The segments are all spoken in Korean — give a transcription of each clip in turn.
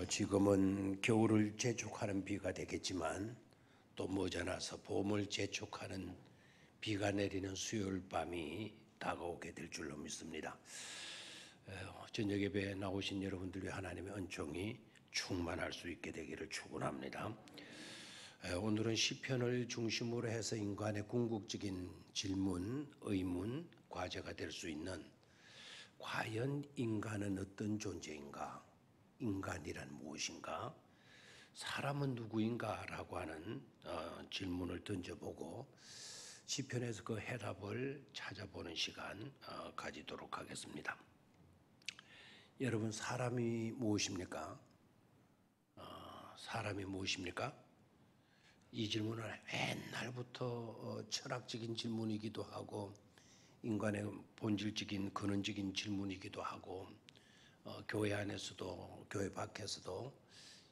지금은 겨울을 재촉하는 비가 되겠지만 또 머지않아서 봄을 재촉하는 비가 내리는 수요일 밤이 다가오게 될 줄로 믿습니다. 저녁 예배에 나오신 여러분들 위해 하나님의 은총이 충만할 수 있게 되기를 축원합니다. 오늘은 시편을 중심으로 해서 인간의 궁극적인 질문, 의문, 과제가 될 수 있는 과연 인간은 어떤 존재인가? 인간이란 무엇인가? 사람은 누구인가? 라고 하는 질문을 던져보고 시편에서 그 해답을 찾아보는 시간 가지도록 하겠습니다. 여러분, 사람이 무엇입니까? 사람이 무엇입니까? 이 질문은 옛날부터 철학적인 질문이기도 하고 인간의 본질적인 근원적인 질문이기도 하고 교회 안에서도 교회 밖에서도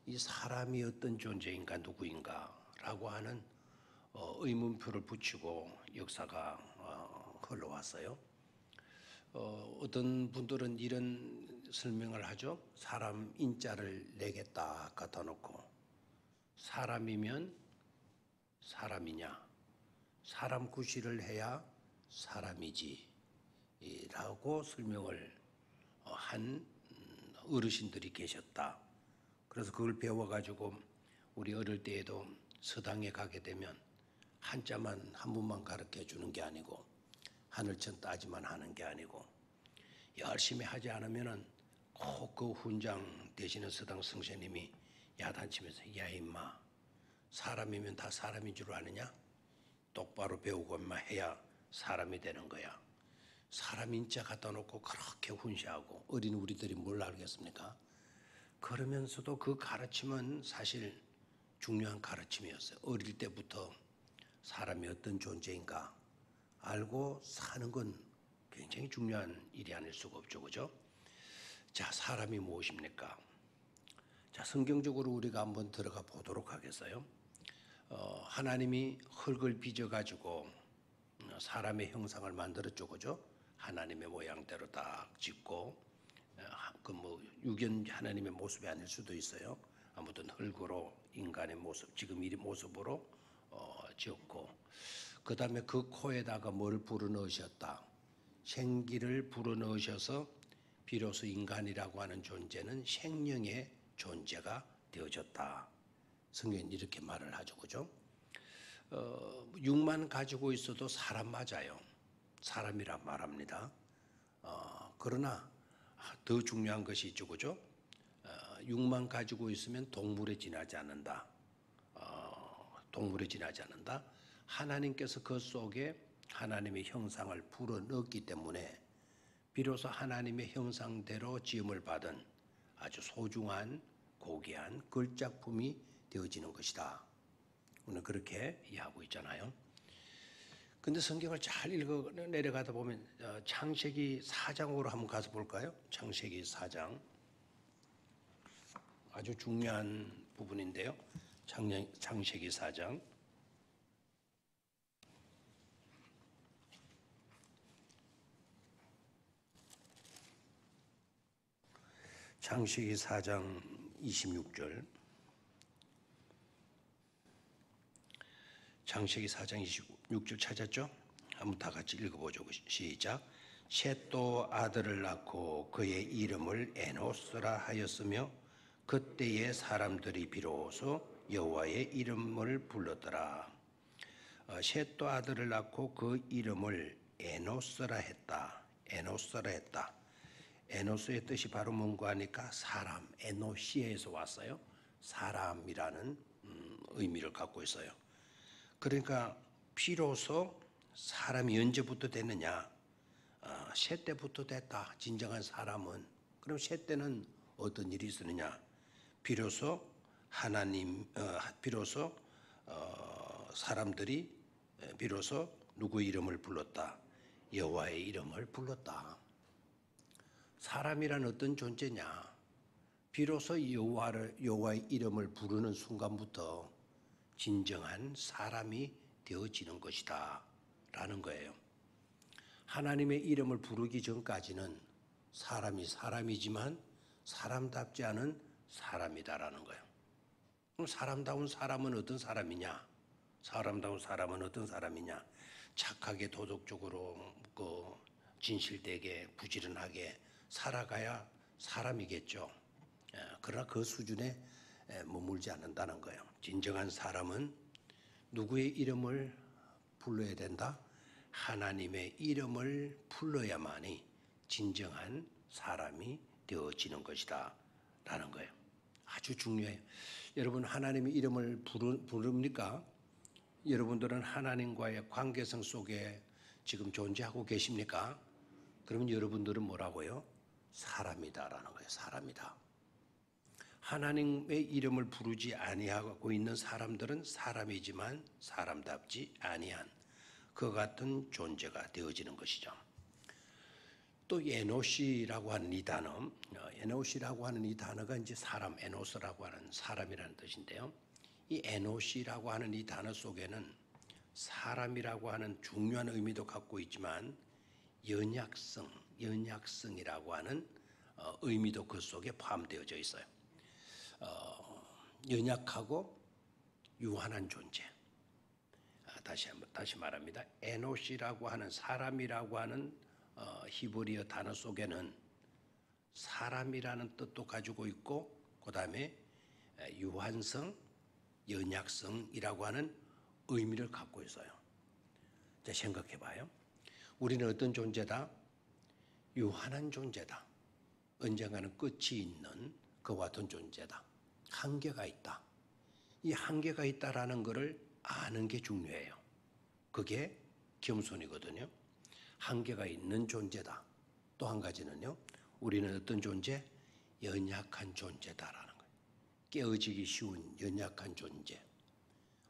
이 사람이 어떤 존재인가 누구인가 라고 하는 의문표를 붙이고 역사가 흘러왔어요. 어떤 분들은 이런 설명을 하죠. 사람 인자를 내겠다 갖다 놓고 사람이면 사람이냐, 사람 구실을 해야 사람이지 라고 설명을 한 어르신들이 계셨다. 그래서 그걸 배워가지고 우리 어릴 때에도 서당에 가게 되면 한자만 한 분만 가르쳐 주는 게 아니고 하늘천 따지만 하는 게 아니고 열심히 하지 않으면은 꼭 그 훈장 되시는 서당 성사님이 야단치면서 야 임마, 사람이면 다 사람인 줄 아느냐? 똑바로 배우고 임마 해야 사람이 되는 거야. 사람 인자 갖다 놓고 그렇게 훈시하고 어린 우리들이 뭘 알겠습니까? 그러면서도 그 가르침은 사실 중요한 가르침이었어요. 어릴 때부터 사람이 어떤 존재인가 알고 사는 건 굉장히 중요한 일이 아닐 수가 없죠. 그죠? 자, 사람이 무엇입니까? 자, 성경적으로 우리가 한번 들어가 보도록 하겠어요. 하나님이 흙을 빚어가지고 사람의 형상을 만들었죠. 그죠? 하나님의 모양대로 딱 짓고 유견 하나님의 모습이 아닐 수도 있어요. 아무튼 흙으로 인간의 모습, 지금 이 모습으로 지었고 그 다음에 그 코에다가 뭘 불어넣으셨다. 생기를 불어넣으셔서 비로소 인간이라고 하는 존재는 생명의 존재가 되어졌다. 성경은 이렇게 말을 하죠. 그죠? 육만 가지고 있어도 사람 맞아요. 사람이라 말합니다. 그러나 더 중요한 것이 있죠. 그죠? 육만 가지고 있으면 동물에 지나지 않는다. 동물에 지나지 않는다. 하나님께서 그 속에 하나님의 형상을 불어넣었기 때문에 비로소 하나님의 형상대로 지음을 받은 아주 소중한 고귀한 걸작품이 되어지는 것이다. 오늘 그렇게 이해하고 있잖아요. 근데 성경을 잘 읽어 내려가다 보면 창세기 4장으로 한번 가서 볼까요? 창세기 4장 아주 중요한 부분인데요. 창세기 4장 창세기 4장 26절 창세기 4장 26절 찾았죠? 한번 다 같이 읽어보죠. 시작. 셋도 아들을 낳고 그의 이름을 에노스라 하였으며 그때의 사람들이 비로소 여호와의 이름을 불렀더라. 셋도 아들을 낳고 그 이름을 에노스라 했다. 에노스라 했다. 에노스의 뜻이 바로 뭔가 하니까 사람, 에노시에서 왔어요. 사람이라는 의미를 갖고 있어요. 그러니까 비로소 사람이 언제부터 됐느냐? 셋 때부터 됐다. 진정한 사람은. 그럼 셋 때는 어떤 일이 있었느냐? 비로소 사람들이 비로소 누구의 이름을 불렀다? 여호와의 이름을 불렀다. 사람이란 어떤 존재냐? 비로소 여호와의 이름을 부르는 순간부터 진정한 사람이 되어지는 것이다 라는 거예요. 하나님의 이름을 부르기 전까지는 사람이 사람이지만 사람답지 않은 사람이다라는 거예요. 그럼 사람다운 사람은 어떤 사람이냐? 사람다운 사람은 어떤 사람이냐? 착하게 도덕적으로 진실되게 부지런하게 살아가야 사람이겠죠. 그러나 그 수준에 머물지 않는다는 거예요. 진정한 사람은 누구의 이름을 불러야 된다? 하나님의 이름을 불러야만이 진정한 사람이 되어지는 것이다 라는 거예요. 아주 중요해요. 여러분 하나님의 이름을 부릅니까? 여러분들은 하나님과의 관계성 속에 지금 존재하고 계십니까? 그러면 여러분들은 뭐라고요? 사람이다라는 거예요. 사람이다. 하나님의 이름을 부르지 아니하고 있는 사람들은 사람이지만 사람답지 아니한 그 같은 존재가 되어지는 것이죠. 또 에노시라고 하는 이 단어, 에노시라고 하는 이 단어가 이제 사람, 에노스라고 하는 사람이라는 뜻인데요. 이 에노시라고 하는 이 단어 속에는 사람이라고 하는 중요한 의미도 갖고 있지만 연약성이라고 하는 의미도 그 속에 포함되어져 있어요. 연약하고 유한한 존재. 다시 말합니다. 에노시라고 하는 사람이라고 하는 히브리어 단어 속에는 사람이라는 뜻도 가지고 있고 그 다음에 유한성, 연약성이라고 하는 의미를 갖고 있어요. 자, 생각해 봐요. 우리는 어떤 존재다? 유한한 존재다. 언젠가는 끝이 있는 그와 같은 존재다. 한계가 있다. 이 한계가 있다라는 것을 아는 게 중요해요. 그게 겸손이거든요. 한계가 있는 존재다. 또 한 가지는요. 우리는 어떤 존재? 연약한 존재다라는 거예요. 깨어지기 쉬운 연약한 존재.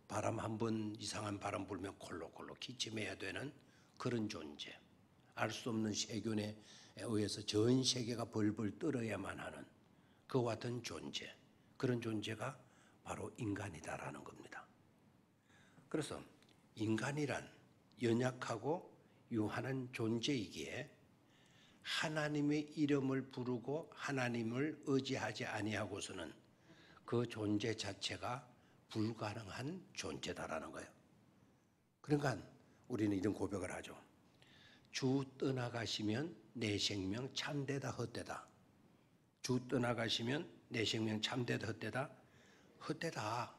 바람 한 번 이상한 바람 불면 콜록콜록 기침해야 되는 그런 존재. 알 수 없는 세균에 의해서 전 세계가 벌벌 떨어야만 하는 그와 같은 존재. 그런 존재가 바로 인간이다라는 겁니다. 그래서 인간이란 연약하고 유한한 존재이기에 하나님의 이름을 부르고 하나님을 의지하지 아니하고서는 그 존재 자체가 불가능한 존재다라는 거예요. 그러니까 우리는 이런 고백을 하죠. 주 떠나가시면 내 생명 참되다 헛되다. 주 떠나가시면 내 생명 참되다 헛되다. 헛되다.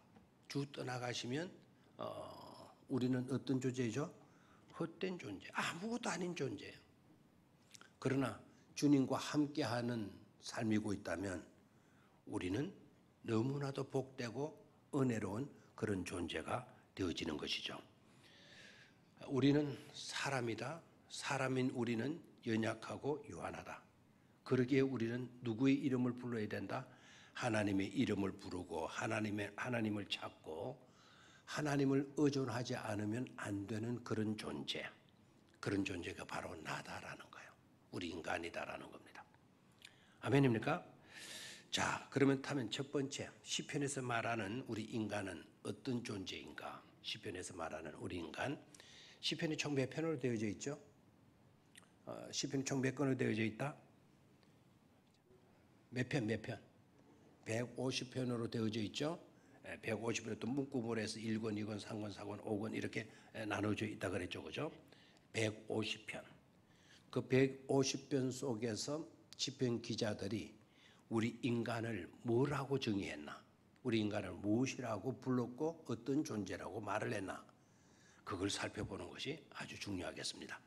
주 떠나가시면 우리는 어떤 존재죠? 헛된 존재. 아무것도 아닌 존재예요. 그러나 주님과 함께하는 삶이고 있다면 우리는 너무나도 복되고 은혜로운 그런 존재가 되어지는 것이죠. 우리는 사람이다. 사람인 우리는 연약하고 유한하다. 그러기에 우리는 누구의 이름을 불러야 된다? 하나님의 이름을 부르고 하나님을 찾고 하나님을 의존하지 않으면 안 되는 그런 존재. 그런 존재가 바로 나다라는 거예요. 우리 인간이다라는 겁니다. 아멘입니까? 자, 그러면 첫 번째 시편에서 말하는 우리 인간은 어떤 존재인가? 시편에서 말하는 우리 인간. 시편이 총 몇 편으로 되어져 있죠? 시편이 총 몇 권으로 되어져 있다? 몇 편? 150편으로 되어져 있죠? 150편을 또 문구물로 해서 1권, 2권, 3권, 4권, 5권 이렇게 나눠져 있다 그랬죠. 그죠? 150편. 그 150편 속에서 시편 기자들이 우리 인간을 뭐라고 정의했나? 우리 인간을 무엇이라고 불렀고 어떤 존재라고 말을 했나? 그걸 살펴보는 것이 아주 중요하겠습니다.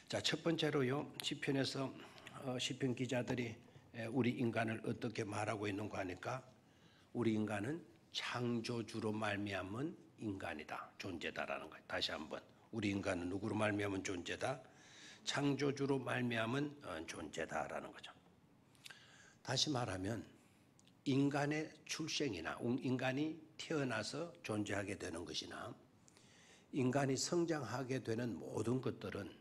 자, 첫 번째로요. 시편에서 시편 기자들이 우리 인간을 어떻게 말하고 있는가 하니까 우리 인간은 창조주로 말미암은 인간이다. 존재다라는 거예요. 다시 한번. 우리 인간은 누구로 말미암은 존재다? 창조주로 말미암은 존재다라는 거죠. 다시 말하면 인간의 출생이나 인간이 태어나서 존재하게 되는 것이나 인간이 성장하게 되는 모든 것들은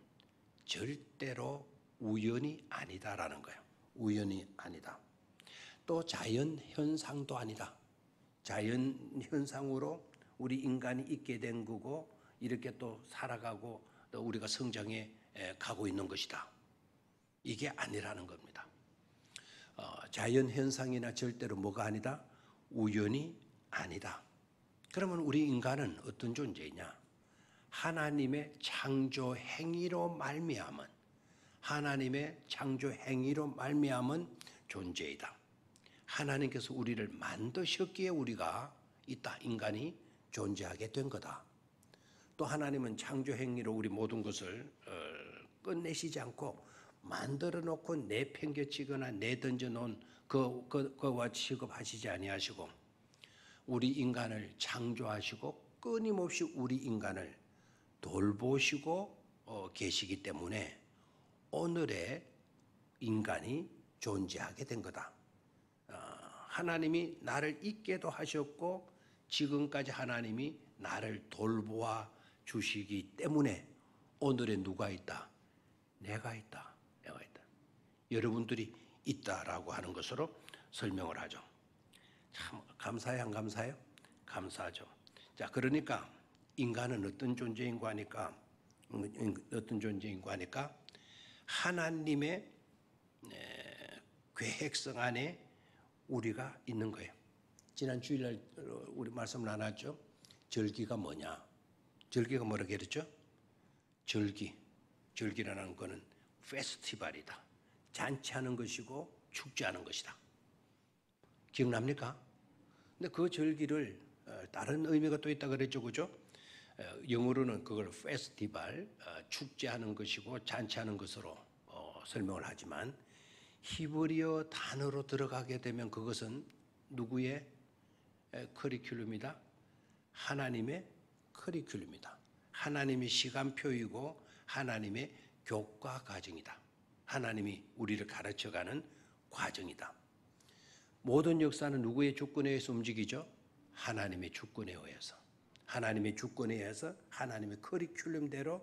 절대로 우연이 아니다라는 거예요. 우연이 아니다. 또 자연 현상도 아니다. 자연 현상으로 우리 인간이 있게 된 거고 이렇게 또 살아가고 또 우리가 성장해 가고 있는 것이다. 이게 아니라는 겁니다. 자연 현상이나 절대로 뭐가 아니다? 우연이 아니다. 그러면 우리 인간은 어떤 존재이냐? 하나님의 창조 행위로 말미암은, 하나님의 창조 행위로 말미암은 존재이다. 하나님께서 우리를 만드셨기에 우리가 있다. 인간이 존재하게 된 거다. 또 하나님은 창조 행위로 우리 모든 것을 끝내시지 않고 만들어 놓고 내팽개치거나 내던져 놓은 그와 취급하시지 아니하시고 우리 인간을 창조하시고 끊임없이 우리 인간을 돌보시고 계시기 때문에 오늘의 인간이 존재하게 된 거다. 하나님이 나를 있게도 하셨고 지금까지 하나님이 나를 돌보아 주시기 때문에 오늘의 누가 있다? 내가 있다. 내가 있다. 여러분들이 있다라고 하는 것으로 설명을 하죠. 참 감사해요, 안 감사해요? 감사하죠. 자, 그러니까 인간은 어떤 존재인가 하니까 하나님의 계획성 안에 우리가 있는 거예요. 지난 주일날 우리 말씀 나눴죠. 절기가 뭐냐? 절기가 뭐라고 그랬죠? 절기라는 것은 페스티벌이다. 잔치하는 것이고 축제하는 것이다. 기억납니까? 근데 그 절기를 다른 의미가 또 있다 그랬죠, 그죠? 영어로는 그걸 페스티벌, 축제하는 것이고 잔치하는 것으로 설명을 하지만 히브리어 단어로 들어가게 되면 그것은 누구의 커리큘럼이다? 하나님의 커리큘럼이다. 하나님의 시간표이고 하나님의 교과 과정이다. 하나님이 우리를 가르쳐가는 과정이다. 모든 역사는 누구의 주권에 의해서 움직이죠? 하나님의 주권에 의해서. 하나님의 주권에 의해서 하나님의 커리큘럼대로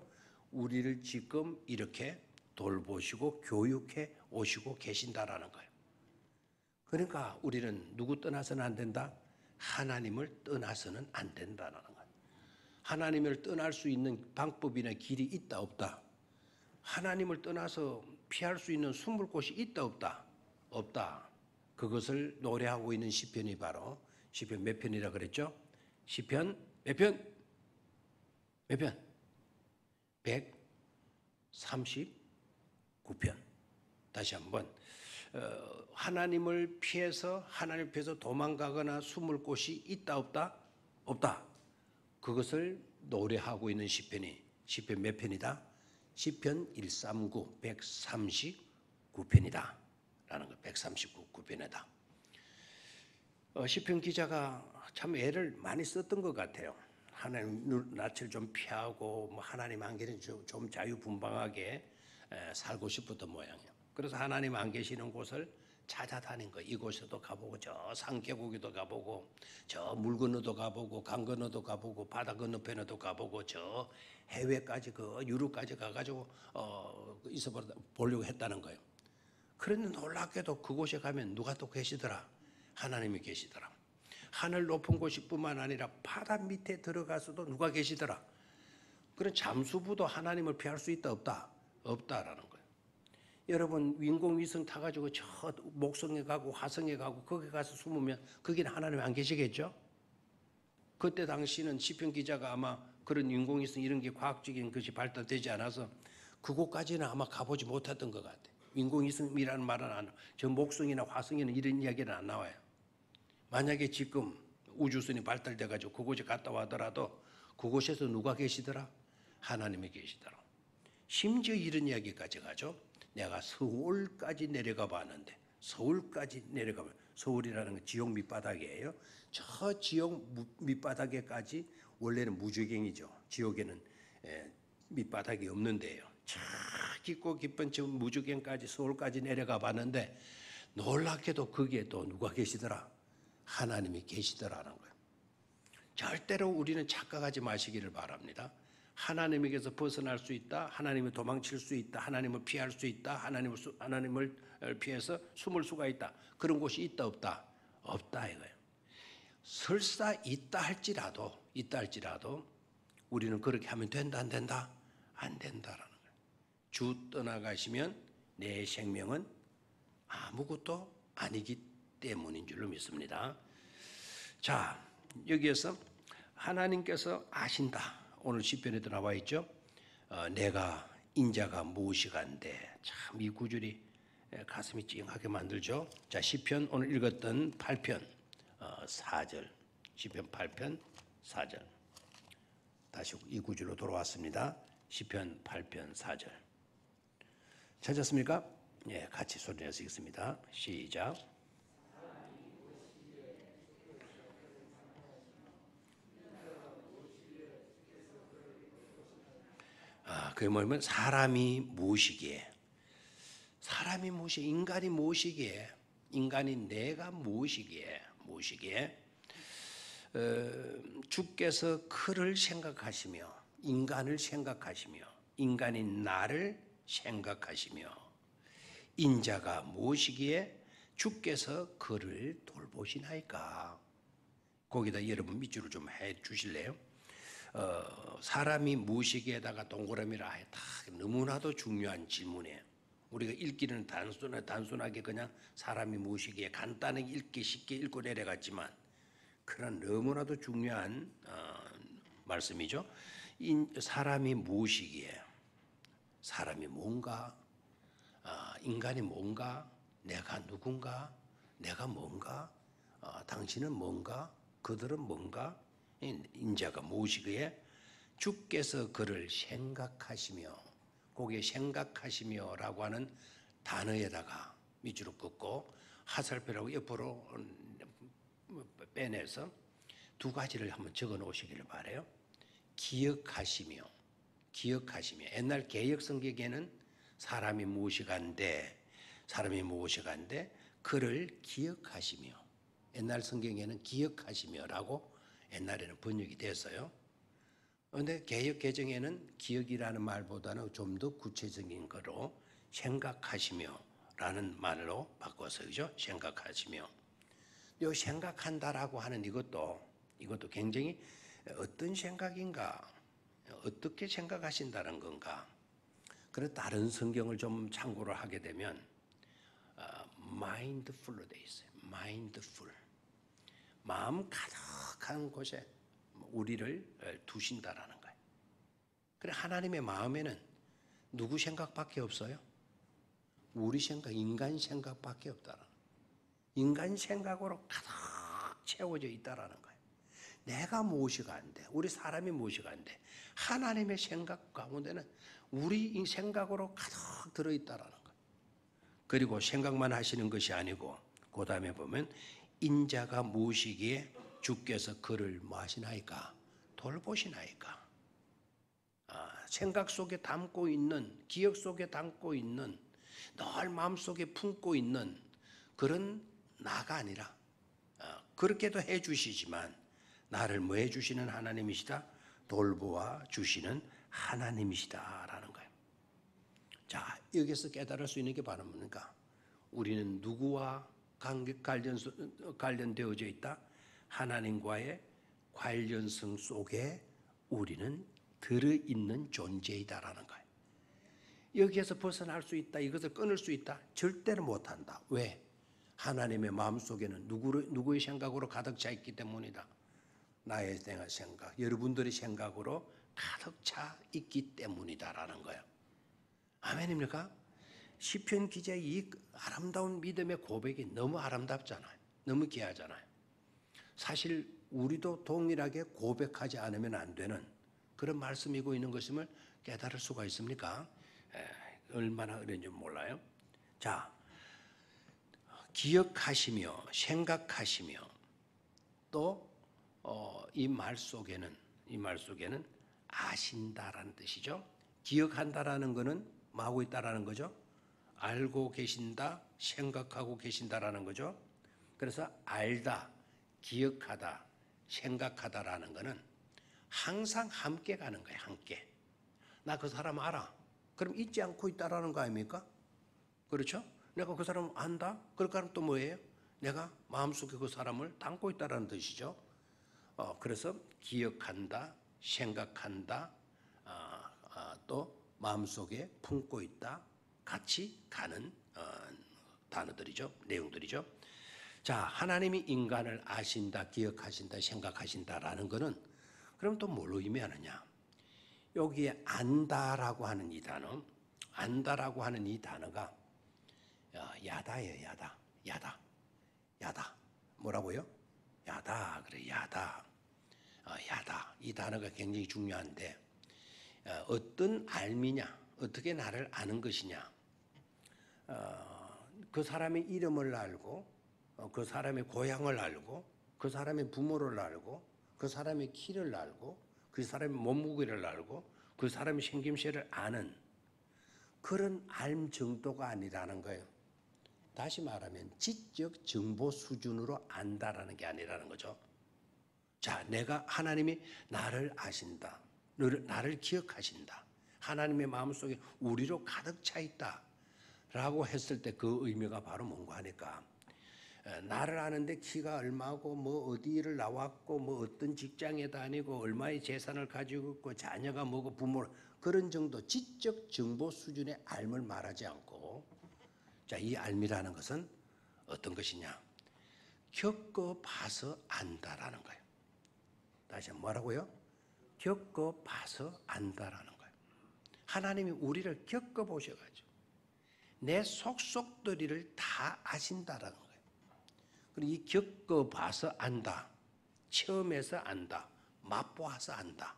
우리를 지금 이렇게 돌보시고 교육해 오시고 계신다라는 거예요. 그러니까 우리는 누구 떠나서는 안 된다? 하나님을 떠나서는 안 된다는 거예요. 하나님을 떠날 수 있는 방법이나 길이 있다 없다? 하나님을 떠나서 피할 수 있는 숨을 곳이 있다 없다? 없다. 그것을 노래하고 있는 시편이 바로 시편 몇 편이라 그랬죠? 시편 몇 편? 몇 편? 139편. 다시 한번 하나님을 피해서 도망가거나 숨을 곳이 있다 없다? 없다. 그것을 노래하고 있는 시편이 시편 몇 편이다? 시편 139, 139편이다. 라는 거 139편이다. 시편 기자가 참 애를 많이 썼던 것 같아요. 하나님 낯을 좀 피하고 하나님 안계는 좀 자유분방하게 살고 싶었던 모양이에요. 그래서 하나님 안 계시는 곳을 찾아다닌 거예요. 이곳에도 가보고 저 산계곡에도 가보고 저 물 건너도 가보고 강 건너도 가보고 바다 건너편에도 가보고 저 해외까지 유럽까지 가가지고 있어 보려고 했다는 거예요. 그런데 놀랍게도 그곳에 가면 누가 또 계시더라? 하나님이 계시더라. 하늘 높은 곳뿐만 아니라 바다 밑에 들어가서도 누가 계시더라? 그런 잠수부도 하나님을 피할 수 있다 없다? 없다라는 거예요. 여러분 인공위성 타가지고 저 목성에 가고 화성에 가고 거기 가서 숨으면 거기는 하나님 안 계시겠죠? 그때 당시는 시편 기자가 아마 그런 인공위성 이런 게 과학적인 것이 발달되지 않아서 그곳까지는 아마 가보지 못했던 것 같아요. 인공위성이라는 말은 안 나와요. 저 목성이나 화성에는 이런 이야기는 안 나와요. 만약에 지금 우주선이 발달돼가지고 그곳에 갔다 와더라도 그곳에서 누가 계시더라? 하나님이 계시더라. 심지어 이런 이야기까지 가죠. 내가 서울까지 내려가 봤는데 서울이라는 건 지옥 밑바닥이에요. 저 지옥 밑바닥에까지 원래는 무저갱이죠. 지옥에는 밑바닥이 없는데요. 저 깊고 깊은 저 무저갱까지 서울까지 내려가 봤는데 놀랍게도 거기에 또 누가 계시더라? 하나님이 계시더라는 거예요. 절대로 우리는 착각하지 마시기를 바랍니다. 하나님에게서 벗어날 수 있다. 하나님을 도망칠 수 있다. 하나님을 피할 수 있다. 하나님을 피해서 숨을 수가 있다. 그런 곳이 있다 없다? 없다 이거예요. 설사 있다 할지라도 우리는 그렇게 하면 된다 안 된다? 안 된다라는 거예요. 주 떠나가시면 내 생명은 아무것도 아니기 때문인 줄로 믿습니다. 자, 여기에서 하나님께서 아신다. 오늘 시편에도 나와 있죠. 내가 인자가 무엇이간데, 참 이 구절이 가슴이 찡하게 만들죠. 자, 시편 오늘 읽었던 8편 4절, 시편 8편 4절. 다시 이 구절로 돌아왔습니다. 시편 8편 4절. 찾았습니까? 예, 같이 소리내서 읽습니다. 시작. 그게 뭐냐면 사람이 무엇이기에, 사람이 무엇이기에, 인간이 무엇이기에, 인간이 내가 무엇이기에, 주께서 그를 생각하시며, 인간을 생각하시며, 인간이 나를 생각하시며, 인자가 무엇이기에 주께서 그를 돌보시나이까. 거기다 여러분 밑줄을 좀 해 주실래요? 사람이 무엇이기에다가 동그라미를 아예 다 너무나도 중요한 질문이에요. 우리가 읽기는 단순하게 그냥 사람이 무엇이기에 간단하게 읽기 쉽게 읽고 내려갔지만, 그런 너무나도 중요한 말씀이죠. 사람이 무엇이기에, 사람이 뭔가, 인간이 뭔가, 내가 누군가, 내가 뭔가, 당신은 뭔가, 그들은 뭔가, 인자가 무엇이기에 주께서 그를 생각하시며, 거기에 생각하시며라고 하는 단어에다가 밑줄을 긋고 하살표라고 옆으로 빼내서 두 가지를 한번 적어 놓으시기를 바라요. 기억하시며, 기억하시며. 옛날 개역 성경에는 사람이 무엇이간데 그를 기억하시며, 옛날 성경에는 기억하시며라고 옛날에는 번역이 됐어요. 그런데 개역 개정에는 기억이라는 말보다는 좀 더 구체적인 거로 생각하시며라는 말로 바꿔서, 그죠? 생각하시며. 요 생각한다라고 하는 이것도 굉장히 어떤 생각인가, 어떻게 생각하신다는 건가. 그런 다른 성경을 좀 참고를 하게 되면 mindful로 돼 있어요. mindful. 마음 가득한 곳에 우리를 두신다라는 거예요. 그래, 하나님의 마음에는 누구 생각밖에 없어요? 우리 생각, 인간 생각밖에 없다라는 거예요. 인간 생각으로 가득 채워져 있다라는 거예요. 내가 무엇이가 안 돼, 우리 사람이 무엇이가 안 돼, 하나님의 생각 가운데는 우리 생각으로 가득 들어있다라는 거예요. 그리고 생각만 하시는 것이 아니고 그 다음에 보면 인자가 무엇이기에 주께서 그를 뭐 하시나이까, 돌보시나이까. 생각 속에 담고 있는, 기억 속에 담고 있는, 늘 마음속에 품고 있는 그런 나가 아니라, 그렇게도 해주시지만 나를 뭐 해주시는 하나님이시다, 돌보아 주시는 하나님이시다라는 거예요. 자, 여기서 깨달을 수 있는 게 바로 뭡니까? 우리는 누구와 관련되어져 있다? 하나님과의 관련성 속에 우리는 들어있는 존재이다라는 거예요. 여기에서 벗어날 수 있다, 이것을 끊을 수 있다? 절대로 못한다. 왜? 하나님의 마음속에는 누구의 생각으로 가득 차 있기 때문이다. 나의 생각, 여러분들의 생각으로 가득 차 있기 때문이다라는 거예요. 아멘입니까? 시편 기자의 이 아름다운 믿음의 고백이 너무 아름답잖아요. 너무 귀하잖아요. 사실 우리도 동일하게 고백하지 않으면 안 되는 그런 말씀이고 있는 것임을 깨달을 수가 있습니까? 얼마나 어려운지 몰라요. 자, 기억하시며 생각하시며, 또 이 말 속에는 아신다라는 뜻이죠. 기억한다라는 것은 뭐 하고 있다라는 거죠? 알고 계신다, 생각하고 계신다라는 거죠. 그래서 알다, 기억하다, 생각하다라는 것은 항상 함께 가는 거예요. 함께. 나 그 사람 알아. 그럼 잊지 않고 있다라는 거 아닙니까? 그렇죠? 내가 그 사람을 안다? 그러니까 또 뭐예요? 내가 마음속에 그 사람을 담고 있다라는 뜻이죠. 그래서 기억한다, 생각한다, 또 마음속에 품고 있다, 같이 가는 단어들이죠. 내용들이죠. 자, 하나님이 인간을 아신다, 기억하신다, 생각하신다라는 것은 그럼 또 뭘로 의미하느냐? 여기에 안다라고 하는 이 단어, 안다라고 하는 이 단어가 야다예요. 야다. 뭐라고요? 야다. 그래, 야다. 야다. 이 단어가 굉장히 중요한데 어떤 알미냐? 어떻게 나를 아는 것이냐? 그 사람의 이름을 알고 그 사람의 고향을 알고 그 사람의 부모를 알고 그 사람의 키를 알고 그 사람의 몸무게를 알고 그 사람의 생김새를 아는 그런 알 정도가 아니라는 거예요. 다시 말하면 지적 정보 수준으로 안다라는 게 아니라는 거죠. 자, 내가 하나님이 나를 아신다. 나를 기억하신다. 하나님의 마음속에 우리로 가득 차 있다. 라고 했을 때 그 의미가 바로 뭔가 하니까 나를 아는데 키가 얼마고 뭐 어디를 나왔고 뭐 어떤 직장에 다니고 얼마의 재산을 가지고 있고 자녀가 뭐고 부모 그런 정도 지적 정보 수준의 알을 말하지 않고 자, 이 알미라는 것은 어떤 것이냐? 겪어봐서 안다라는 거예요. 다시 한번 뭐라고요? 겪어봐서 안다라는 거예요. 하나님이 우리를 겪어보셔가지고 내 속속들이를 다 아신다라는 거예요. 그리고 이 겪어봐서 안다, 처음에서 안다, 맛보아서 안다.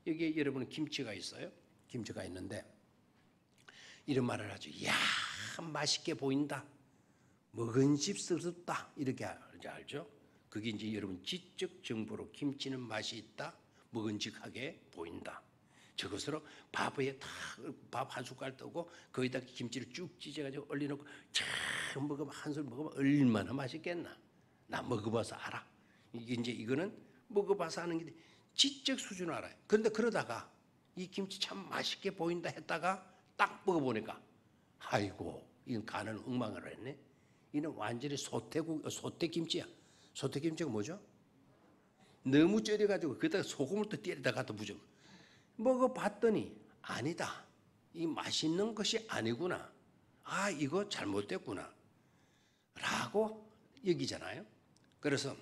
여기에 여러분 김치가 있어요. 김치가 있는데 이런 말을 하죠. 야, 맛있게 보인다. 먹은집스럽다. 이렇게 알죠. 그게 이제 여러분 지적 정보로 김치는 맛이 있다. 먹은직하게 보인다. 저것으로 밥에 밥 한 숟갈 떠고 거기다 김치를 쭉 찢어가지고 얼려놓고 참 먹으면 한술 먹으면 얼마나 맛있겠나. 나 먹어봐서 알아. 이게 이제 이거는 먹어봐서 하는 게 지적 수준을 알아요. 그런데 그러다가 이 김치 참 맛있게 보인다 했다가 딱 먹어보니까 아이고 이건 간을 엉망을 했네. 이는 완전히 소태김치야. 소태김치가 뭐죠? 너무 쪄려가지고 거기다가 소금을 또 때리다 갖다 부죠. 먹어봤더니 아니다. 이 맛있는 것이 아니구나. 아, 이거 잘못됐구나. 라고 여기잖아요. 그래서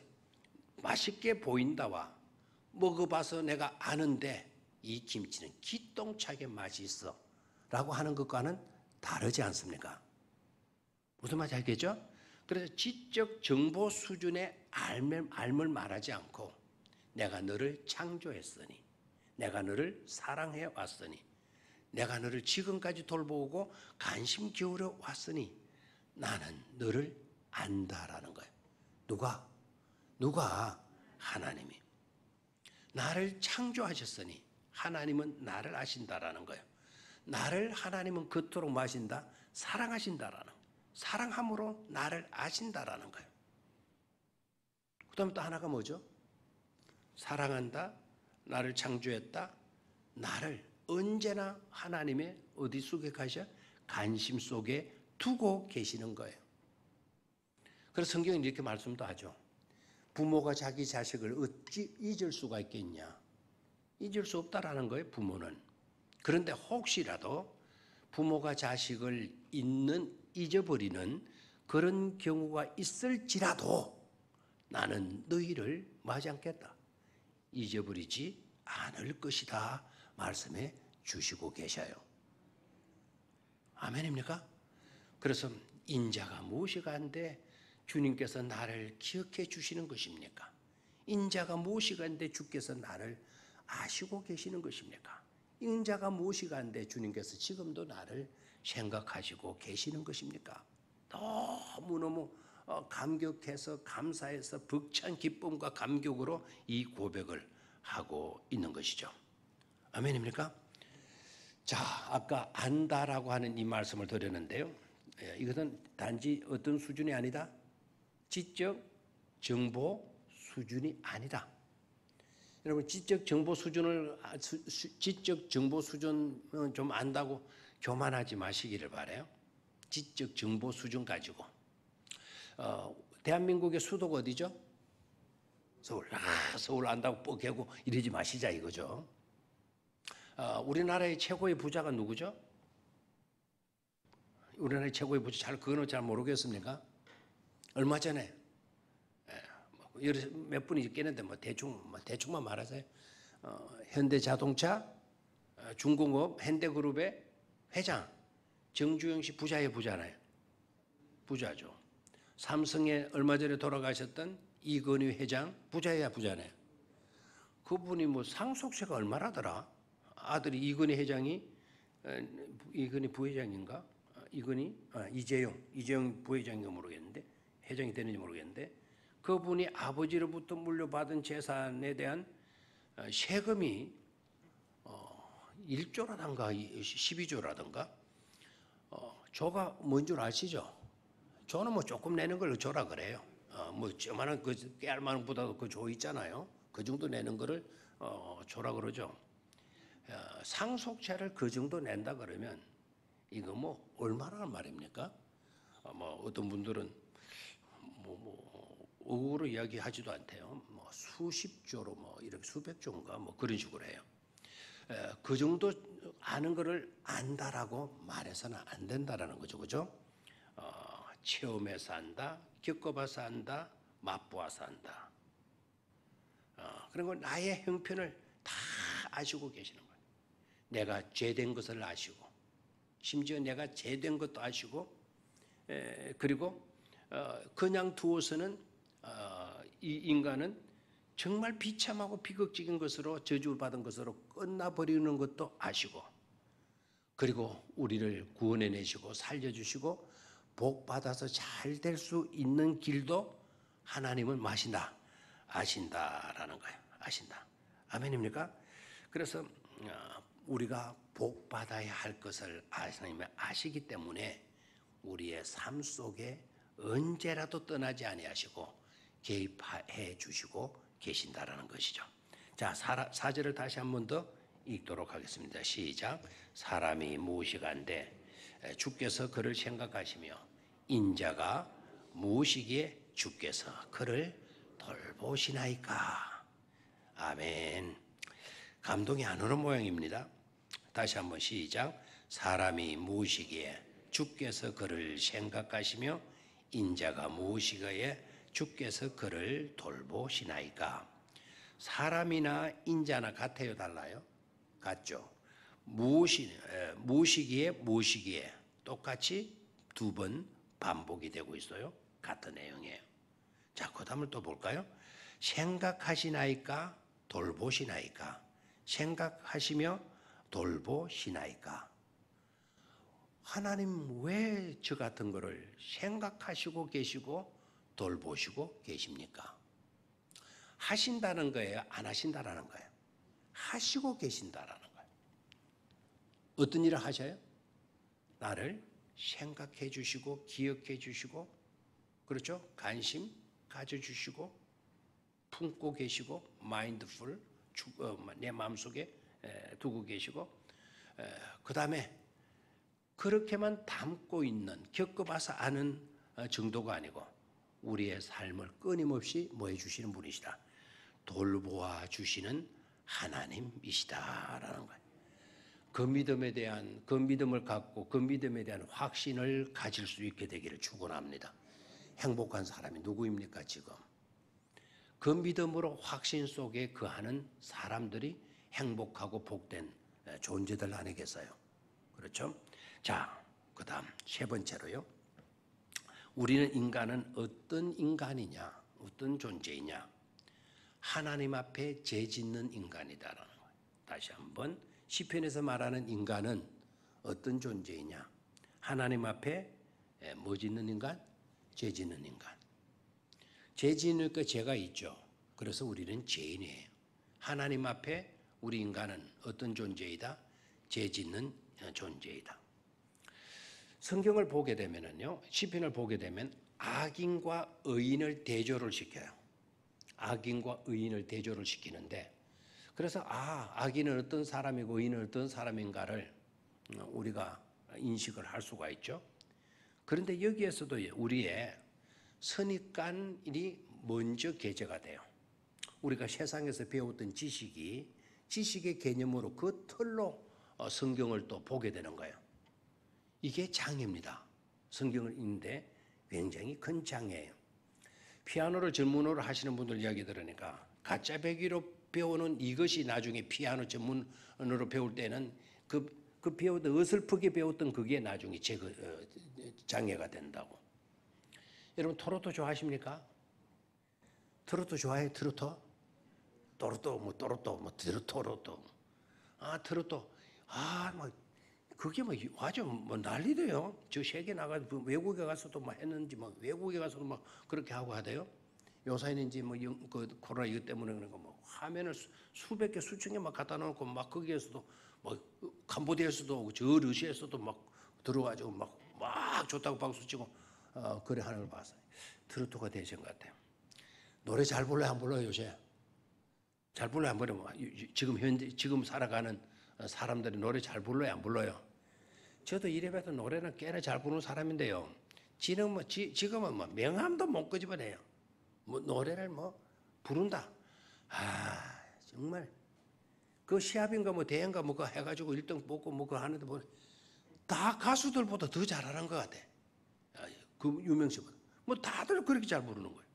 맛있게 보인다와 먹어봐서 내가 아는데 이 김치는 기똥차게 맛이 있어. 라고 하는 것과는 다르지 않습니까? 무슨 말인지 알겠죠? 그래서 지적 정보 수준의 알을 말하지 않고 내가 너를 창조했으니 내가 너를 사랑해 왔으니 내가 너를 지금까지 돌보고 관심 기울여 왔으니 나는 너를 안다라는 거예요. 누가? 하나님이. 나를 창조하셨으니 하나님은 나를 아신다라는 거예요. 나를 하나님은 그토록 마신다, 사랑하신다라는 거예요. 사랑함으로 나를 아신다라는 거예요. 그 다음에 또 하나가 뭐죠? 사랑한다, 나를 창조했다, 나를 언제나 하나님의 어디 속에 가셔? 관심 속에 두고 계시는 거예요. 그래서 성경은 이렇게 말씀도 하죠. 부모가 자기 자식을 어찌 잊을 수가 있겠냐? 잊을 수 없다라는 거예요, 부모는. 그런데 혹시라도 부모가 자식을 잊어버리는 그런 경우가 있을지라도 나는 너희를 마지 않겠다. 잊어버리지 않을 것이다. 말씀해 주시고 계셔요. 아멘입니까? 그래서 인자가 무엇이가 한데 주님께서 나를 기억해 주시는 것입니까? 인자가 무엇이가 한데 주께서 나를 아시고 계시는 것입니까? 인자가 무엇이가 한데 주님께서 지금도 나를 생각하시고 계시는 것입니까? 너무너무 감격해서 감사해서 벅찬 기쁨과 감격으로 이 고백을 하고 있는 것이죠. 아멘입니까? 자, 아까 안다라고 하는 이 말씀을 드렸는데요. 이것은 단지 어떤 수준이 아니다. 지적 정보 수준이 아니다. 여러분 지적 정보 수준은 좀 안다고 교만하지 마시기를 바라요. 지적 정보 수준 가지고 대한민국의 수도가 어디죠? 서울. 서울 안다고 뻑개고 이러지 마시자 이거죠. 우리나라의 최고의 부자가 누구죠? 우리나라의 최고의 부자 그거는 잘 모르겠습니까? 얼마 전에 몇 분이 있겠는데 대충만 말하세요. 현대자동차 중공업 현대그룹의 회장 정주영 씨 부자의 부자나요? 부자죠. 삼성에 얼마 전에 돌아가셨던 이건희 회장 부자야 부자네요. 그분이 상속세가 얼마라더라? 아들이 이건희 회장이 이건희 부회장인가? 이재용 부회장인가 모르겠는데 회장이 되는지 모르겠는데 그분이 아버지로부터 물려받은 재산에 대한 세금이 1조라든가 12조라든가 조가 뭔 줄 아시죠? 조는 조금 내는 걸 조라 그래요. 저만한 깨알만한 보다도 그 조 있잖아요. 그 정도 내는 거를 조라 그러죠. 상속세를 그 정도 낸다 그러면 이거 얼마나 말입니까? 어떤 분들은 억으로 이야기하지도 않대요. 수십조로 이렇게 수백조인가 그런 식으로 해요. 그 정도 아는 거를 안다라고 말해서는 안 된다라는 거죠, 그죠? 체험해서 안다, 겪어봐서 안다, 맛보아서 안다. 그런 건 나의 형편을 다 아시고 계시는 거예요. 내가 죄된 것을 아시고, 심지어 내가 죄된 것도 아시고, 그리고 그냥 두어서는 이 인간은 정말 비참하고 비극적인 것으로 저주받은 것으로 끝나버리는 것도 아시고, 그리고 우리를 구원해내시고 살려주시고 복받아서 잘 될 수 있는 길도 하나님은 아신다라는 거예요. 아신다. 아멘입니까? 그래서 우리가 복받아야 할 것을 하나님이 아시기 때문에 우리의 삶 속에 언제라도 떠나지 아니하시고 개입해 주시고 계신다라는 것이죠. 자, 4절을 다시 한 번 더 읽도록 하겠습니다. 시작. 사람이 무엇이간데 주께서 그를 생각하시며 인자가 무엇이기에 주께서 그를 돌보시나이까. 아멘. 감동이 안 오는 모양입니다. 다시 한번 시작. 사람이 무엇이기에 주께서 그를 생각하시며 인자가 무엇이기에 주께서 그를 돌보시나이까. 사람이나 인자나 같아요, 달라요? 같죠. 무엇이기에 똑같이 두 번 반복이 되고 있어요. 같은 내용이에요. 자, 그 다음을 또 볼까요? 생각하시나이까 돌보시나이까. 생각하시며 돌보시나이까. 하나님 왜 저 같은 거를 생각하시고 계시고 돌보시고 계십니까? 하신다는 거예요? 안 하신다라는 거예요? 하시고 계신다라는 거예요. 어떤 일을 하셔요? 나를 생각해 주시고 기억해 주시고, 그렇죠? 관심 가져주시고 품고 계시고 마인드풀 내 마음속에 두고 계시고, 그 다음에 그렇게만 담고 있는 겪어봐서 아는 정도가 아니고 우리의 삶을 끊임없이 뭐 해주시는 분이시다. 돌보아 주시는 하나님이시다라는 거예요. 그 믿음을 갖고 그 믿음에 대한 확신을 가질 수 있게 되기를 축원합니다. 행복한 사람이 누구입니까 지금? 그 믿음으로 확신 속에 거하는 사람들이 행복하고 복된 존재들 아니겠어요? 그렇죠? 자, 그 다음 세 번째로요. 우리는 인간은 어떤 인간이냐, 어떤 존재이냐? 하나님 앞에 죄짓는 인간이다라는 거예요. 다시 한번 시편에서 말하는 인간은 어떤 존재이냐? 하나님 앞에 뭐 짓는 인간? 죄 짓는 인간. 죄 지으니까 죄가 있죠. 그래서 우리는 죄인이에요. 하나님 앞에 우리 인간은 어떤 존재이다? 죄 짓는 존재이다. 성경을 보게 되면은요, 시편을 보게 되면 악인과 의인을 대조를 시켜요. 악인과 의인을 대조를 시키는데, 그래서 악인은 어떤 사람이고 의인은 어떤 사람인가를 우리가 인식을 할 수가 있죠. 그런데 여기에서도 우리의 선입관이 먼저 개재가 돼요. 우리가 세상에서 배웠던 지식의 개념으로 그 틀로 성경을 또 보게 되는 거예요. 이게 장애입니다. 성경을 읽는데 굉장히 큰 장애예요. 피아노를 전문으로 하시는 분들 이야기 들으니까 가짜 배기로 배우는 이것이 나중에 피아노 전문으로 배울 때는 그 배우던 어설프게 배웠던 그게 나중에 장애가 된다고. 여러분 트로트 좋아하십니까? 트로트 좋아해요? 트로트? 트로트. 아, 트로트. 아, 뭐 그게 뭐 아주 뭐 난리돼요. 저 세계 나가 외국에 가서도 뭐 했는지 뭐 외국에 가서도 막 그렇게 하고 하대요. 요새는 이제 뭐 그 코로나 이것 때문에 그런 거 뭐 화면을 수백 개 수천 개 막 갖다 놓고 막 거기에서도 뭐 캄보디아에서도 저 러시아에서도 막 들어가지고 막 좋다고 박수 치고 그래 하는 걸 봤어요. 트로트가 되신 것 같아요. 노래 잘 불러요, 안 불러요 요새? 잘 불러요, 안 불러요? 지금 살아가는 사람들이 노래 잘 불러요, 안 불러요? 저도 이래봬도 노래는 꽤나 잘 부르는 사람인데요. 지금은 뭐 명함도 못 끄집어내요. 뭐 노래를 뭐 부른다. 아, 정말 그 시합인가 뭐 대회인가 뭐 그거 해가지고 1등 뽑고 뭐 그거 하는데 뭐 다 가수들보다 더 잘하는 것 같아. 그 유명세보다. 뭐 다들 그렇게 잘 부르는 거예요.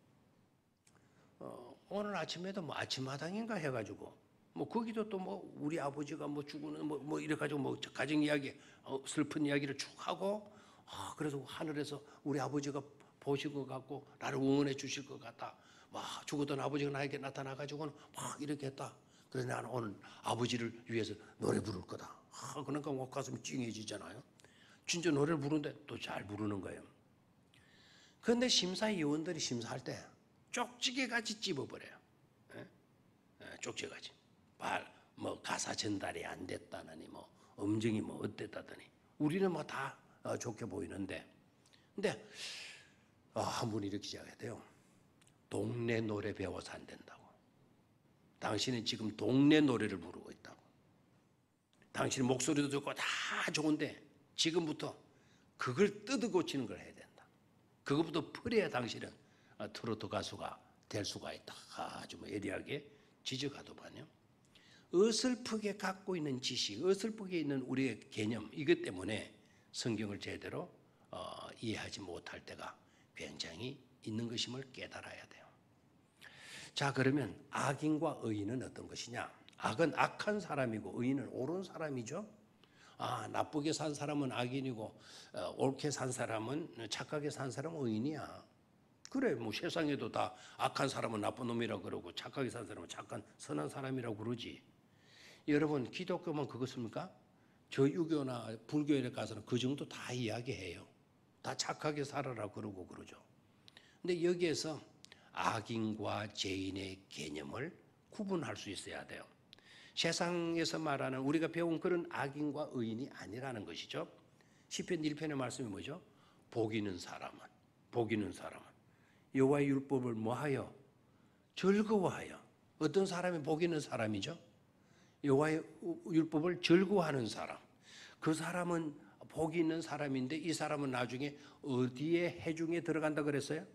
오늘 아침에도 뭐 아침마당인가 해가지고 뭐 거기도 또 뭐 우리 아버지가 뭐 죽는 뭐 이래가지고 뭐 가정 이야기 슬픈 이야기를 쭉 하고 그래서 하늘에서 우리 아버지가 보실 것 같고 나를 응원해 주실 것 같다. 막 죽었던 아버지가 나에게 나타나가지고는 막 이렇게 했다. 그래서 나는 오늘 아버지를 위해서 노래 부를 거다. 그러니까 뭐 가슴이 찡해지잖아요. 진짜 노래를 부르는데 또 잘 부르는 거예요. 그런데 심사위원들이 심사할 때 쪽지게같이 찝어버려요. 쪽지게같이. 뭐 가사 전달이 안 됐다느니 뭐 음정이 뭐 어땠다더니 우리는 뭐 다 좋게 보이는데 근데 한 분이 이렇게 시작해야 돼요. 동네 노래 배워서 안 된다고. 당신은 지금 동네 노래를 부르고 있다고. 당신 목소리도 좋고 다 좋은데 지금부터 그걸 뜯어고치는 걸 해야 된다. 그것부터 풀어야 당신은 트로트 가수가 될 수가 있다. 아주 뭐 예리하게 지적하더만요. 어설프게 갖고 있는 지식, 어설프게 있는 우리의 개념 이것 때문에 성경을 제대로 이해하지 못할 때가 굉장히 있는 것임을 깨달아야 돼요. 자, 그러면 악인과 의인은 어떤 것이냐? 악은 악한 사람이고 의인은 옳은 사람이죠. 나쁘게 산 사람은 악인이고 옳게 산 사람은 착하게 산 사람은 의인이야. 그래, 뭐 세상에도 다 악한 사람은 나쁜 놈이라고 그러고 착하게 산 사람은 착한 선한 사람이라고 그러지. 여러분 기독교만 그것입니까? 저 유교나 불교에 가서는 그 정도 다 이야기해요. 다 착하게 살아라 그러고 그러죠. 근데 여기에서 악인과 죄인의 개념을 구분할 수 있어야 돼요. 세상에서 말하는 우리가 배운 그런 악인과 의인이 아니라는 것이죠. 시편 1편의 말씀이 뭐죠? 복 있는 사람은 여호와의 율법을 뭐하여? 즐거워하여. 어떤 사람이 복 있는 사람이죠? 여호와의 율법을 즐거워하는 사람. 그 사람은 복이 있는 사람인데 이 사람은 나중에 어디에 해중에 들어간다 그랬어요?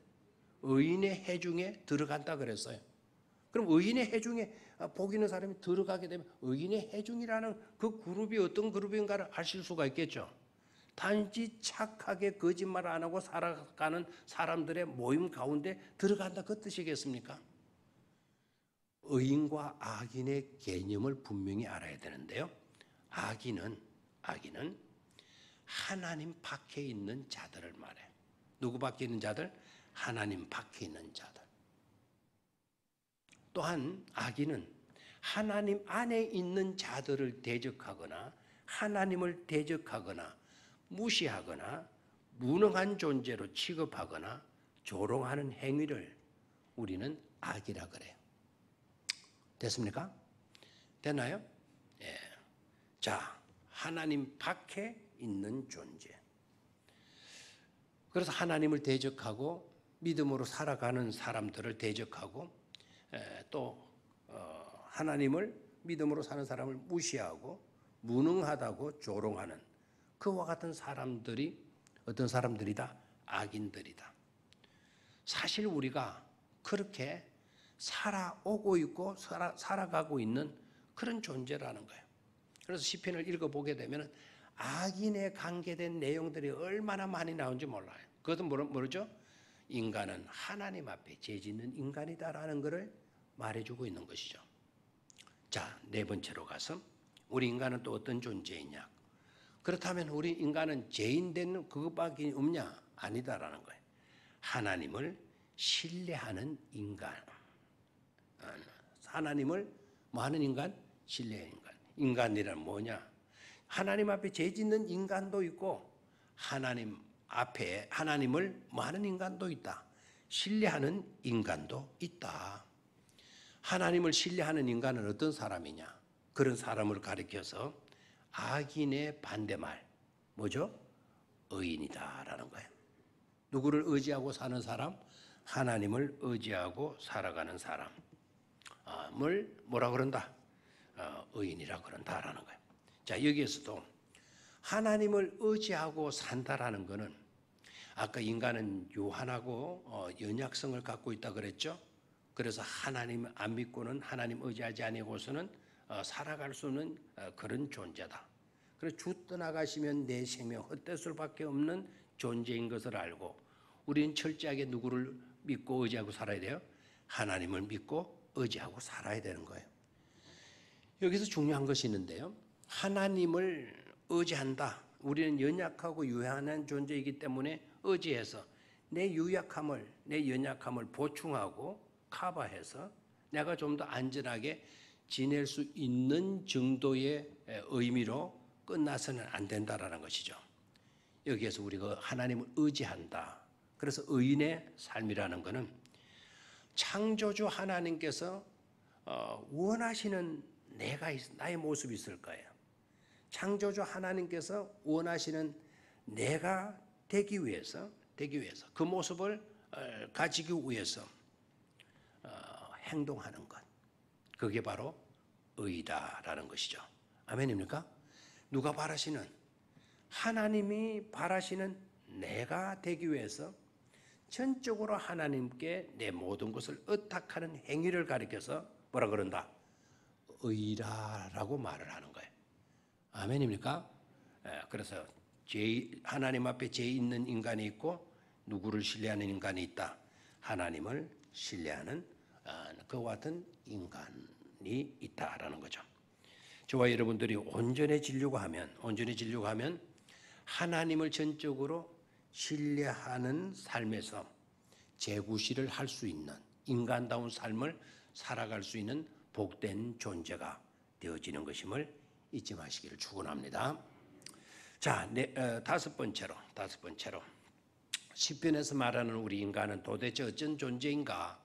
의인의 해중에 들어간다 그랬어요. 그럼 의인의 해중에 복 있는 사람이 들어가게 되면 의인의 해중이라는 그 그룹이 어떤 그룹인가를 아실 수가 있겠죠. 단지 착하게 거짓말 안 하고 살아가는 사람들의 모임 가운데 들어간다 그 뜻이겠습니까? 의인과 악인의 개념을 분명히 알아야 되는데요. 악인은 하나님 밖에 있는 자들을 말해요. 누구 밖에 있는 자들? 하나님 밖에 있는 자들. 또한 악인은 하나님 안에 있는 자들을 대적하거나 하나님을 대적하거나 무시하거나 무능한 존재로 취급하거나 조롱하는 행위를 우리는 악이라 그래요. 됐습니까? 됐나요? 예. 자, 하나님 밖에 있는 존재. 그래서 하나님을 대적하고 믿음으로 살아가는 사람들을 대적하고 또 하나님을 믿음으로 사는 사람을 무시하고 무능하다고 조롱하는 그와 같은 사람들이 어떤 사람들이다? 악인들이다. 사실 우리가 그렇게 살아오고 있고 살아가고 있는 그런 존재라는 거예요. 그래서 시편을 읽어보게 되면 악인에 관계된 내용들이 얼마나 많이 나온지 몰라요. 그것은 모르죠? 인간은 하나님 앞에 죄짓는 인간이다라는 것을 말해주고 있는 것이죠. 자, 네 번째로 가서 우리 인간은 또 어떤 존재이냐? 그렇다면 우리 인간은 죄인된 그것밖에 없냐? 아니다라는 거예요. 하나님을 신뢰하는 인간. 하나님을 뭐 하는 인간? 신뢰하는 인간. 인간이란 뭐냐? 하나님 앞에 죄 짓는 인간도 있고 하나님 앞에 하나님을 뭐 하는 인간도 있다. 신뢰하는 인간도 있다. 하나님을 신뢰하는 인간은 어떤 사람이냐? 그런 사람을 가리켜서 악인의 반대말 뭐죠? 의인이다라는 거예요. 누구를 의지하고 사는 사람? 하나님을 의지하고 살아가는 사람을 뭐라 그런다? 의인이라 그런다라는 거예요. 자, 여기에서도 하나님을 의지하고 산다라는 것은 아까 인간은 유한하고 연약성을 갖고 있다 그랬죠. 그래서 하나님 안 믿고는 하나님 의지하지 아니고서는 살아갈 수 없는 그런 존재다. 그래서 주 떠나가시면 내 생명 헛될 수밖에 없는 존재인 것을 알고 우리는 철저하게 누구를 믿고 의지하고 살아야 돼요? 하나님을 믿고 의지하고 살아야 되는 거예요. 여기서 중요한 것이 있는데요. 하나님을 의지한다. 우리는 연약하고 유한한 존재이기 때문에 의지해서 내 유약함을, 내 연약함을 보충하고 커버해서 내가 좀 더 안전하게 지낼 수 있는 정도의 의미로 끝나서는 안 된다라는 것이죠. 여기에서 우리가 하나님을 의지한다. 그래서 의인의 삶이라는 것은 창조주 하나님께서 원하시는 나의 모습이 있을 거예요. 창조주 하나님께서 원하시는 내가 되기 위해서 그 모습을 가지기 위해서 행동하는 것. 그게 바로 의다라는 것이죠. 아멘입니까? 누가 바라시는? 하나님이 바라시는 내가 되기 위해서 전적으로 하나님께 내 모든 것을 의탁하는 행위를 가리켜서 뭐라 그런다? 의라라고 말을 하는 거예요. 아멘입니까? 그래서 하나님 앞에 죄 있는 인간이 있고 누구를 신뢰하는 인간이 있다. 하나님을 신뢰하는 그와 같은 인간이 있다라는 거죠. 저와 여러분들이 온전해지려고 하면 하나님을 전적으로 신뢰하는 삶에서 재구실을 할 수 있는 인간다운 삶을 살아갈 수 있는 복된 존재가 되어지는 것임을 잊지 마시기를 축원합니다. 자, 다섯 번째로 시편에서 말하는 우리 인간은 도대체 어떤 존재인가?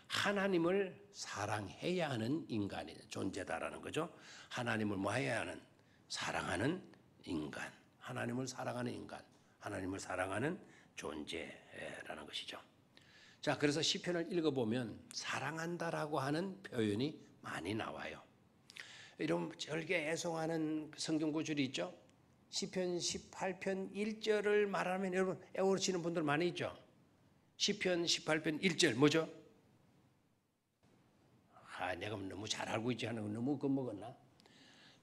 하나님을 사랑해야 하는 인간이 존재다라는 거죠. 하나님을 뭐 해야 하는? 사랑하는 인간. 하나님을 사랑하는 인간. 하나님을 사랑하는 존재라는 것이죠. 자, 그래서 시편을 읽어보면 사랑한다라고 하는 표현이 많이 나와요. 이런 절개 애송하는 성경 구절이 있죠. 시편 18편 1절을 말하면 여러분 애워치는 분들 많이 있죠. 시편 18편 1절 뭐죠? 내가 너무 잘 알고 있지 않아? 너무 겁먹었나?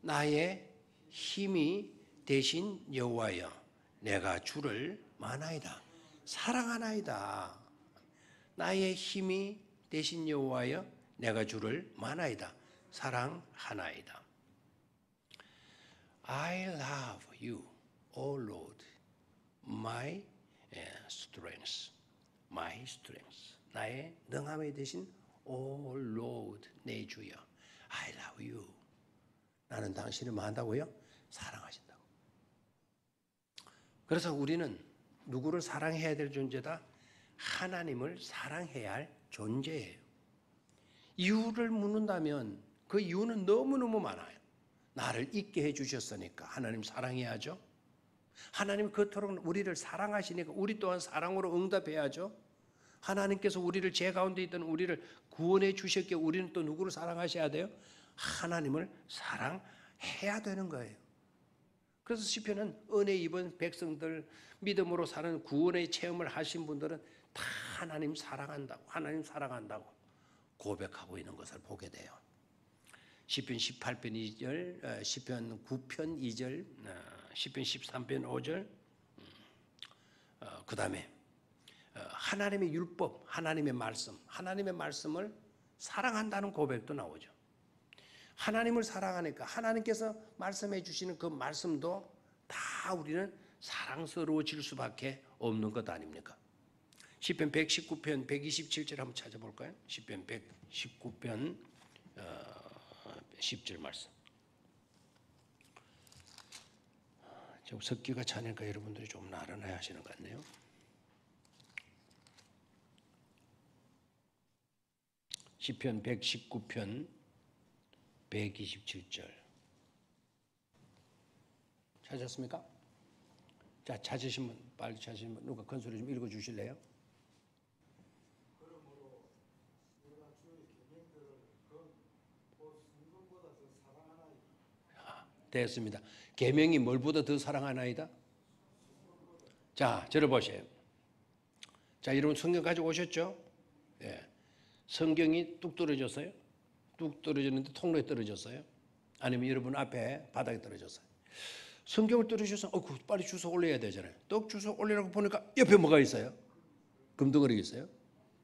나의 힘이 되신 여호와여, 내가 주를 마나이다. 사랑하나이다. 나의 힘이 되신 여호와여, 내가 주를 마나이다. 사랑하나이다. I love you, O Lord, my strength, my strength. 나의 능함이 되신 O Lord, 내 주여, I love you. 나는 당신을 뭐 한다고요? 사랑하신다고. 그래서 우리는 누구를 사랑해야 될 존재다? 하나님을 사랑해야 할 존재예요. 이유를 묻는다면 그 이유는 너무너무 많아요. 나를 있게 해주셨으니까 하나님 사랑해야죠. 하나님 그토록 우리를 사랑하시니까 우리 또한 사랑으로 응답해야죠. 하나님께서 우리를 죄 가운데 있던 우리를 구원해 주셨기에 우리는 또 누구를 사랑하셔야 돼요? 하나님을 사랑해야 되는 거예요. 그래서 시편은 은혜 입은 백성들, 믿음으로 사는 구원의 체험을 하신 분들은 다 하나님 사랑한다고 고백하고 있는 것을 보게 돼요. 시편 18편 2절, 시편 9편 2절, 시편 13편 5절. 그다음에 하나님의 율법, 하나님의 말씀을 사랑한다는 고백도 나오죠. 하나님을 사랑하니까 하나님께서 말씀해 주시는 그 말씀도 다 우리는 사랑스러워질 수밖에 없는 것 아닙니까? 시편 119편 127절 한번 찾아볼까요? 시편 119편 10절 말씀. 좀 섞기가 차니까 여러분들이 좀 나른해 하시는 것 같네요. 시편 119편 127절 찾았습니까? 자, 찾으시면 빨리 찾으시면 누가 큰 소리 좀 읽어 주실래요? 그러므로 내가 주의 계명들을 곧 순금보다 더 사랑하나이다. 됐습니다. 계명이 뭘보다 더 사랑하나이다? 자, 들어보세요. 자, 여러분 성경 가지고 오셨죠? 예. 성경이 뚝 떨어졌어요? 뚝 떨어졌는데 통로에 떨어졌어요? 아니면 여러분 앞에 바닥에 떨어졌어요? 성경을 떨어져서 빨리 주워 올려야 되잖아요. 떡 주워 올리라고 보니까 옆에 뭐가 있어요? 금덩어리 있어요?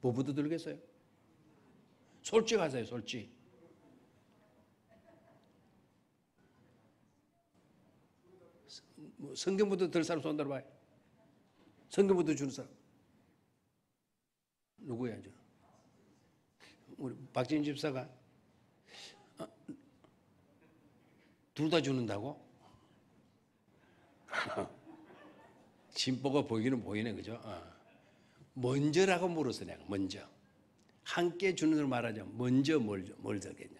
뭐부터 들겠어요? 솔직하세요, 솔직. 성경부터 들 사람 손 들어봐요. 성경부터 주는 사람 누구야? 우리 박진 집사가 둘 다 주는다고? 진보가 보이기는 보이네, 그죠? 먼저라고 물었어, 내가. 먼저. 함께 주는 걸 말하자면 먼저 뭘 적겠냐?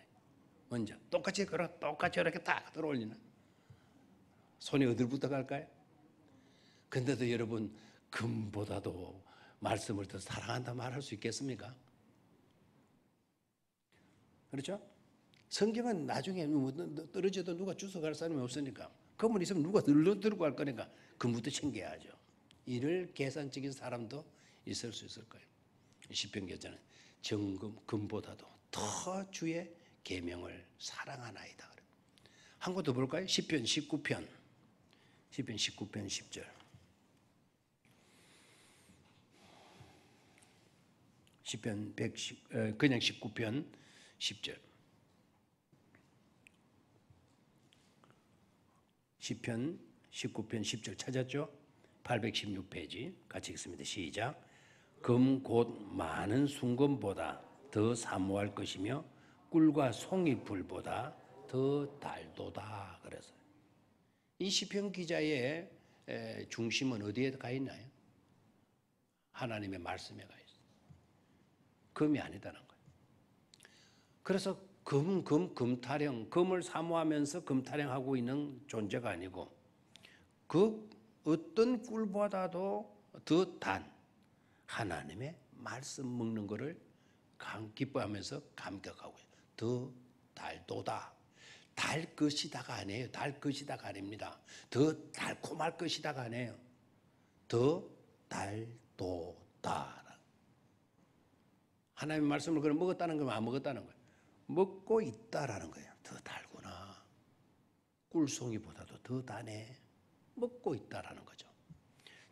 먼저. 똑같이 이렇게 딱 들어올리나? 손이 어디부터 갈까요? 근데도 여러분, 금보다도 말씀을 더 사랑한다 말할 수 있겠습니까? 그렇죠? 성경은 나중에 떨어져도 누가 주워갈 사람이 없으니까, 금은 있으면 누가 들고 갈 거니까 금부터 챙겨야죠. 이를 계산적인 사람도 있을 수 있을 거예요. 시편 기자는 금보다도 더 주의 계명을 사랑하나이다. 한 번 더 볼까요? 시편 19편 10절. 시편 19편 10절. 시편 19편 10절 찾았죠? 816페이지 같이 읽습니다. 시작. 금 곧 많은 순금보다 더 사모할 것이며 꿀과 송이불보다 더 달도다. 그래서 이 시편 기자의 중심은 어디에 가 있나요? 하나님의 말씀에 가 있어요. 금이 아니다는 거예요. 그래서 금타령, 금을 사모하면서 금타령하고 있는 존재가 아니고 그 어떤 꿀보다도 더 단 하나님의 말씀 먹는 것을 기뻐하면서 감격하고요. 더 달도다. 달 것이다가 아니에요. 달 것이다가 아닙니다. 더 달콤할 것이다가 아니에요. 더 달도다. 하나님의 말씀을 그럼 먹었다는 거면 안 먹었다는 거예요. 먹고 있다라는 거예요. 더 달구나. 꿀송이보다도 더 다네. 먹고 있다라는 거죠.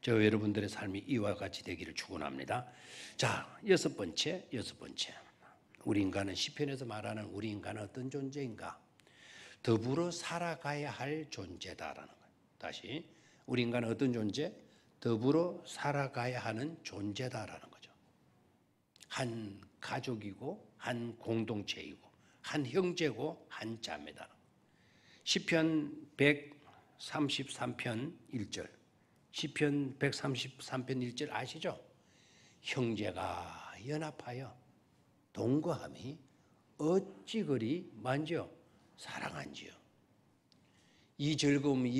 저 여러분들의 삶이 이와 같이 되기를 축원합니다. 자, 여섯 번째. 우리 인간은 시편에서 말하는 우리 인간은 어떤 존재인가? 더불어 살아가야 할 존재다라는 거예요. 다시 우리 인간은 어떤 존재? 더불어 살아가야 하는 존재다라는 거죠. 한 가족이고 한 공동체이고 한 형제고 한 자매다. 시편 133편 1절. 시편 133편 1절 아시죠? 형제가 연합하여 동거함이 어찌 그리 많지요? 사랑한지요. 이 즐거움이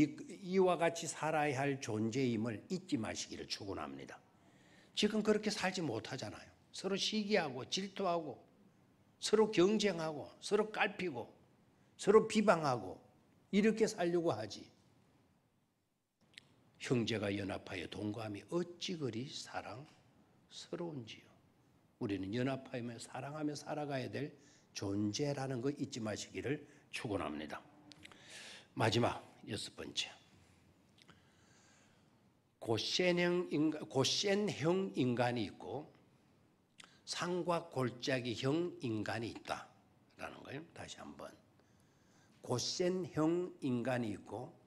이와 같이 살아야 할 존재임을 잊지 마시기를 축원합니다. 지금 그렇게 살지 못하잖아요. 서로 시기하고 질투하고 서로 경쟁하고 서로 깔피고 서로 비방하고 이렇게 살려고 하지. 형제가 연합하여 동거함이 어찌 그리 사랑스러운지요. 우리는 연합하며 사랑하며 살아가야 될 존재라는 거 잊지 마시기를 축원합니다. 마지막 6번째. 고센형 인간이 있고 상과 골짜기형 인간이 있다라는 거예요. 다시 한번. 고센형 인간이 있고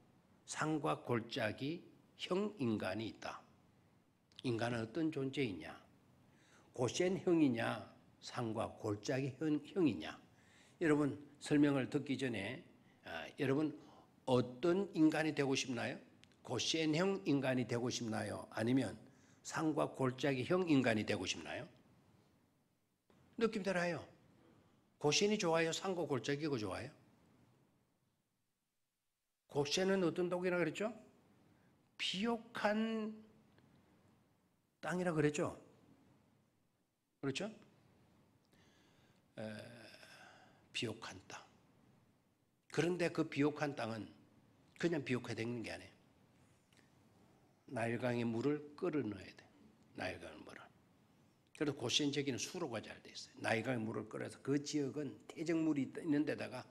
상과 골짜기형 인간이 있다. 인간은 어떤 존재이냐? 고센형이냐? 상과 골짜기형이냐? 여러분 설명을 듣기 전에 여러분 어떤 인간이 되고 싶나요? 고센형 인간이 되고 싶나요? 아니면 상과 골짜기형 인간이 되고 싶나요? 느낌대로 해요. 고센이 좋아요? 상과 골짜기가 좋아요? 고센은 어떤 동이라고 그랬죠? 비옥한 땅이라고 그랬죠? 그렇죠? 비옥한 땅. 그런데 그 비옥한 땅은 그냥 비옥해 되는 게 아니에요. 나일강의 물을 끌어넣어야 돼. 나일강의 물을. 그래서 고센 지역에는 수로가 잘 돼 있어요. 나일강의 물을 끌어서 그 지역은 태적물이 있는 데다가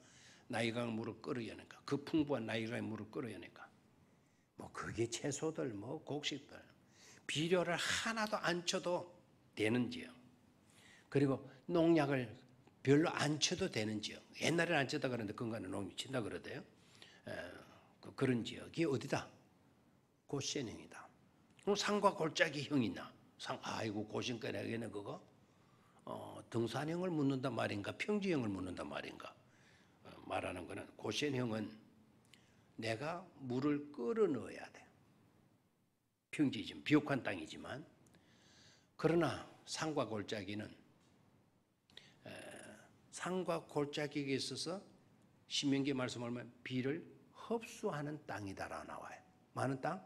나일강의 물을 끌어내니까 그 풍부한 나일강의 물을 끌어내니까 뭐 그게 채소들 뭐 곡식들 비료를 하나도 안 쳐도 되는 지역. 그리고 농약을 별로 안 쳐도 되는 지역. 옛날에는 안 쳤다 그러는데 그간에 농약 친다 그러대요. 그런 지역이 어디다? 고센형이다. 그럼 상과 골짜기형이나 아이고 고생거리하겠네 그거. 등산형을 묻는단 말인가 평지형을 묻는단 말인가. 말하는 거는 고센형은 내가 물을 끌어넣어야 돼. 평지지만 비옥한 땅이지만 그러나 상과 골짜기는 상과 골짜기에 있어서 신명기 말씀을 보면 비를 흡수하는 땅이다라고 나와요. 많은 땅?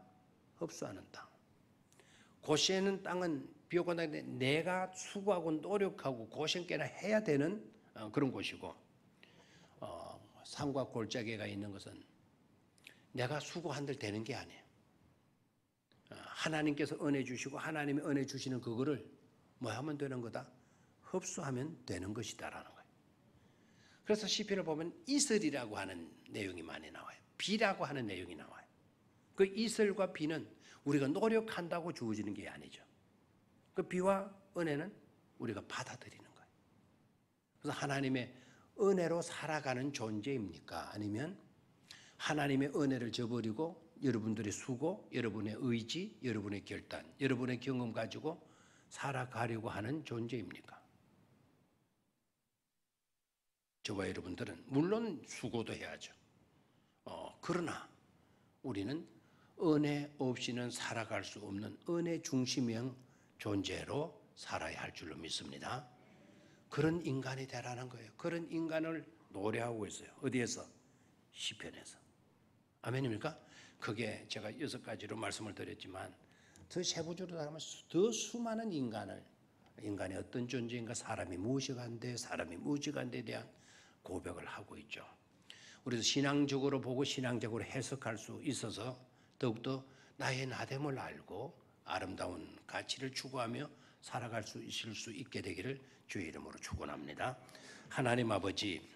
흡수하는 땅. 고센은 땅은 비옥한 땅인데 내가 수고하고 노력하고 고생깨나 해야 되는 그런 곳이고 산과 골짜기가 있는 것은 내가 수고한들 되는 게 아니에요. 하나님께서 은혜 주시고 하나님이 은혜 주시는 그거를 뭐 하면 되는 거다? 흡수하면 되는 것이다라는 거예요. 그래서 시편을 보면 이슬이라고 하는 내용이 많이 나와요. 비라고 하는 내용이 나와요. 그 이슬과 비는 우리가 노력한다고 주어지는 게 아니죠. 그 비와 은혜는 우리가 받아들이는 거예요. 그래서 하나님의 은혜로 살아가는 존재입니까? 아니면 하나님의 은혜를 저버리고 여러분들의 수고, 여러분의 의지, 여러분의 결단, 여러분의 경험 가지고 살아가려고 하는 존재입니까? 저와 여러분들은 물론 수고도 해야죠. 그러나 우리는 은혜 없이는 살아갈 수 없는 은혜 중심형 존재로 살아야 할 줄로 믿습니다. 그런 인간이 되라는 거예요. 그런 인간을 노래하고 있어요. 어디에서? 시편에서. 아멘입니까? 그게 제가 6가지로 말씀을 드렸지만 더 세부적으로 하면 더 수많은 인간이 어떤 존재인가, 사람이 무엇이간데, 사람이 무엇이간데에 대한 고백을 하고 있죠. 우리도 신앙적으로 보고 신앙적으로 해석할 수 있어서 더욱더 나의 나됨을 알고 아름다운 가치를 추구하며 살아갈 수 있을 수 있게 되기를 주의 이름으로 축원합니다. 하나님 아버지,